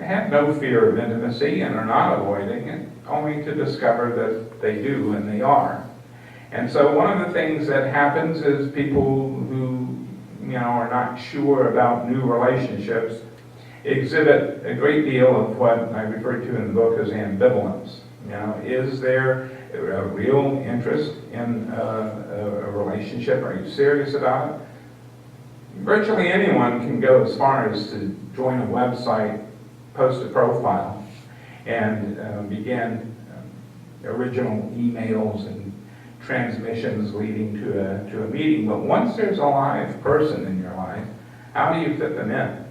have no fear of intimacy and are not avoiding it, only to discover that they do and they are. And so one of the things that happens is people who, are not sure about new relationships exhibit a great deal of what I refer to in the book as ambivalence. Is there a real interest in a relationship? Are you serious about it? Virtually anyone can go as far as to join a website, post a profile, and begin original emails and transmissions leading to a meeting. But once there's a live person in your life, how do you fit them in?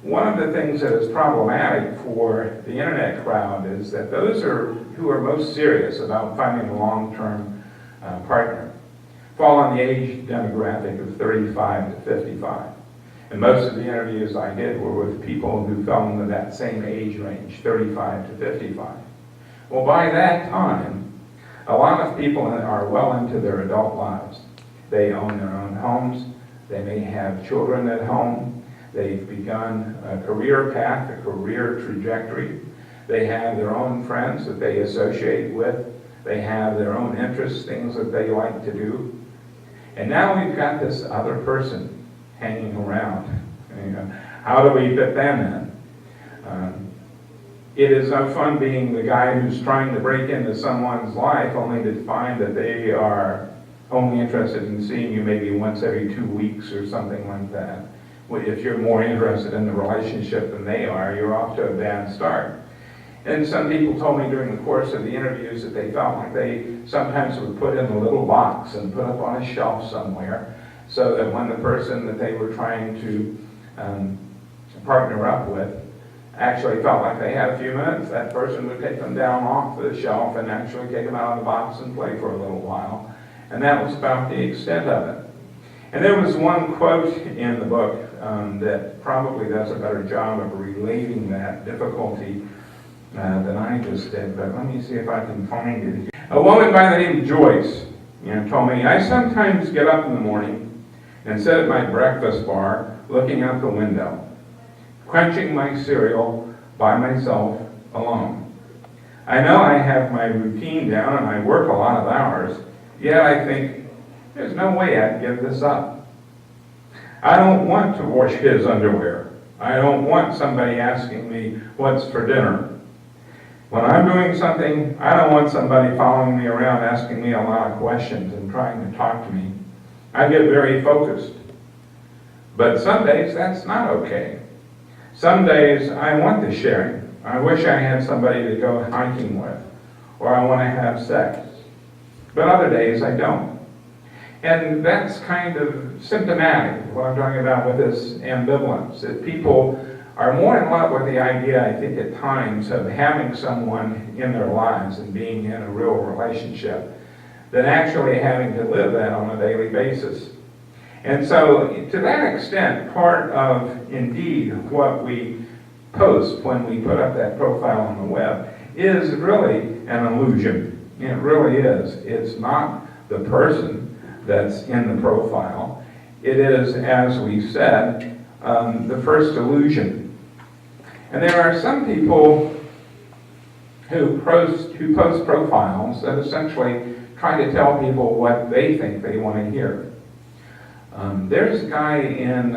One of the things that is problematic for the internet crowd is that those who are most serious about finding a long-term partner fall on the age demographic of 35 to 55. And most of the interviews I did were with people who fell into that same age range, 35 to 55. Well, by that time, a lot of people are well into their adult lives. They own their own homes. They may have children at home. They've begun a career path, a career trajectory. They have their own friends that they associate with. They have their own interests, things that they like to do. And now we've got this other person hanging around. How do we fit them in? It is no fun being the guy who's trying to break into someone's life only to find that they are only interested in seeing you maybe once every 2 weeks or something like that. If you're more interested in the relationship than they are, you're off to a bad start. And some people told me during the course of the interviews that they felt like they sometimes would put in a little box and put up on a shelf somewhere, so that when the person that they were trying to partner up with actually felt like they had a few minutes, that person would take them down off the shelf and actually take them out of the box and play for a little while. And that was about the extent of it. And there was one quote in the book that probably does a better job of relating that difficulty than I just did, but let me see if I can find it. A woman by the name of Joyce told me, "I sometimes get up in the morning and sit at my breakfast bar looking out the window, crunching my cereal by myself alone. I know I have my routine down and I work a lot of hours, yet I think, there's no way I'd give this up. I don't want to wash his underwear. I don't want somebody asking me what's for dinner. When I'm doing something, I don't want somebody following me around asking me a lot of questions and trying to talk to me. I get very focused. But some days that's not okay. Some days I want the sharing. I wish I had somebody to go hiking with, or I want to have sex. But other days I don't." And that's kind of symptomatic of what I'm talking about with this ambivalence, that people are more in love with the idea, I think at times, of having someone in their lives and being in a real relationship than actually having to live that on a daily basis. And so, to that extent, part of, indeed, what we post when we put up that profile on the web is really an illusion. It really is. It's not the person that's in the profile. It is, as we said, the first illusion. And there are some people who post profiles that essentially try to tell people what they think they want to hear. There's a guy in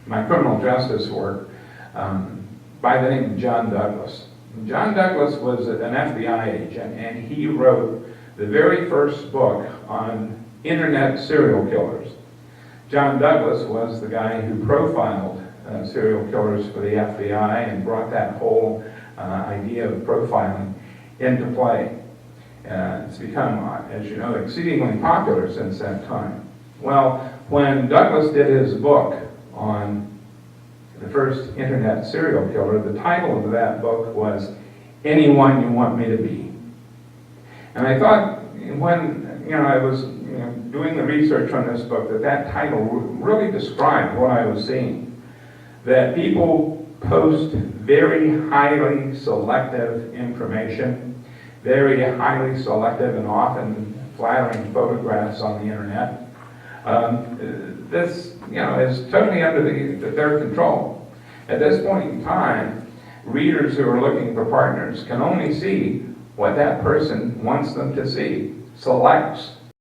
my criminal justice work by the name of John Douglas. John Douglas was an FBI agent, and he wrote the very first book on internet serial killers. John Douglas was the guy who profiled serial killers for the FBI and brought that whole idea of profiling into play. It's become, as you know, exceedingly popular since that time. Well, when Douglas did his book on the first internet serial killer, the title of that book was Anyone You Want Me to Be. And I thought, when I was doing the research on this book, that title really described what I was seeing. That people post very highly selective information, very highly selective and often flattering photographs on the internet. This, is totally under their control. At this point in time, readers who are looking for partners can only see what that person wants them to see, selects